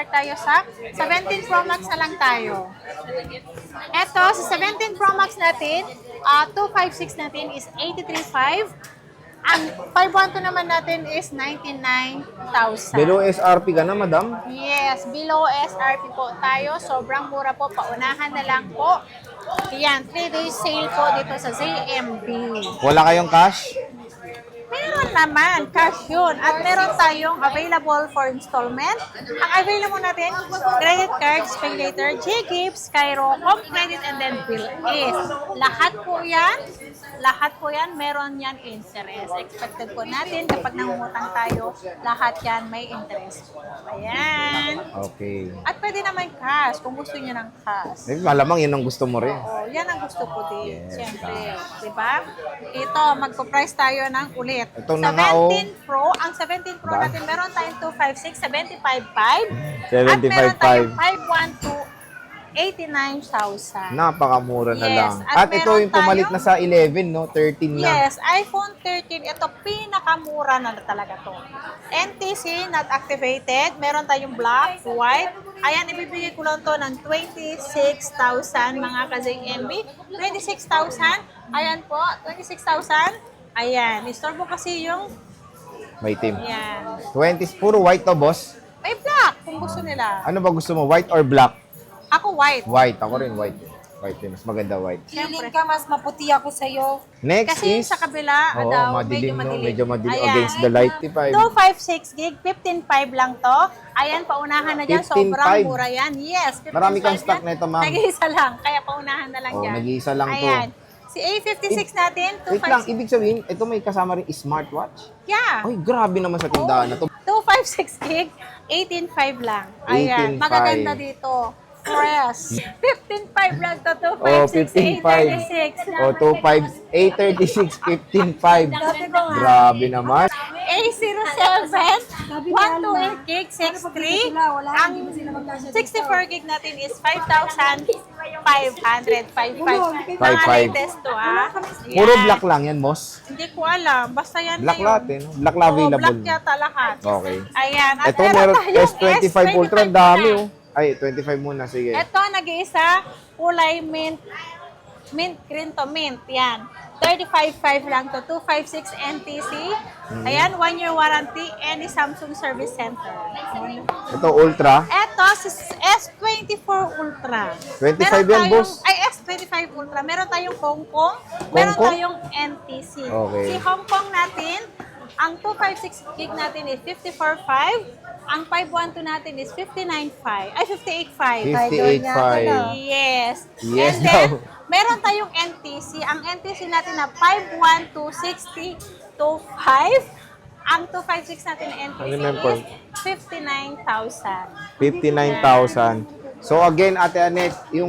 mag-start tayo sa 17 Pro Max na lang tayo. Eto, sa 17 Pro Max natin, 256 natin is 83.5. Ang 512 naman natin is 99,000. Below SRP ka na, madam? Yes, below SRP po tayo. Sobrang mura po. Paunahan na lang po. Yan, 3-day sale po dito sa ZMB. Wala kayong cash? Meron naman, cash yun. At meron tayong available for installment. Ang available natin, credit cards, pay later, J-Gift, Skyro, Home Credit, and then Bill is. Lahat po yan, meron yan interest. Expected po natin kapag nangungutang tayo, lahat yan may interest. Ayan. Okay. At pwede naman cash, kung gusto niyo ng cash. Eh, malamang yun ang gusto mo rin. Oo, yan ang gusto ko din. Yes, Siyempre, di ba? Ito, magpo-price tayo ng ulit. Ito na nga, 17 Pro, ang 17 Pro Ba? natin, meron tayong 256, 75.5. 75.5. At meron tayong 512, 89,000. Napakamura na Yes, lang. at At ito meron yung pumalit tayong- na sa 11, no? 13 na. Yes, iPhone 13, ito pinakamura na talaga to. NTC, not activated. Meron tayong black, white. Ayan, ibibigay ko lang to ng 26,000 mga ka-ZMB. 26,000. Ayan po, 26,000. Ayan, i-store mo kasi yung, May team. ayan. 20, puro white to, boss. May black kung gusto nila. Ano ba gusto mo? White or black? Ako white. White. Ako rin white. White din. Mas maganda white. Feeling ka mas maputi ako sa'yo. Next Kasi is... sa kabila, Oo, daw, madilim, medyo no? madilim. Medyo madilim Ayan. against the light. 256 gig, 15.5 lang to. Ayan, paunahan na dyan. 15.5. Sobrang mura yan. Yes, 15.5 Marami kang stock yan. na ito, ma'am. Nag-iisa lang, kaya paunahan na lang Oh, dyan. nag-iisa lang to. Ayan. Si A56 natin, Wait lang, 256. ibig sabihin, ito may kasama rin smartwatch? Yeah. Ay, grabe naman sa tindahan na to. 256 gig, 18.5 lang. Ayan, 18.5. magaganda dito. Fresh. 15.5 lang to, Oh, 256, 15.5. 836. O, 2.5, 836, 15.5. Grabe naman. A07, 128 gig, 63. Ang 64 gig natin is 5,500, 55. Mga 55. latest to, ah. Puro Yan. black lang yan, boss. Hindi ko alam. Basta yan Black na lahat eh, no? Black na Oo, available. black yata lahat. Okay. Ayan. At Ito, meron tayong S25 Ultra, ang dami oh. Ay, 25 muna, sige. Ito, nag-iisa, kulay mint. Mint, green to mint. Yan. 35.5 lang to. 256 NTC. Ayan, 1-year warranty. Any Samsung Service Center. Ito, Ultra. Ito, si S24 Ultra. 25 yan, boss. Ay, S25 Ultra. Meron tayong Hong Kong. Meron Kong? tayong NTC. Okay. Si Hong Kong natin, ang 256 gig natin is 54.5. Ang 512 natin is 59.5. Ay, 58.5. 58.5. Yes. Yes And then, daw. meron tayong NTC. Ang NTC natin na 51260 to 5. Ang 256 natin na NTC Ano naman po? is 59,000. 59,000. So again, Ate Annette, yung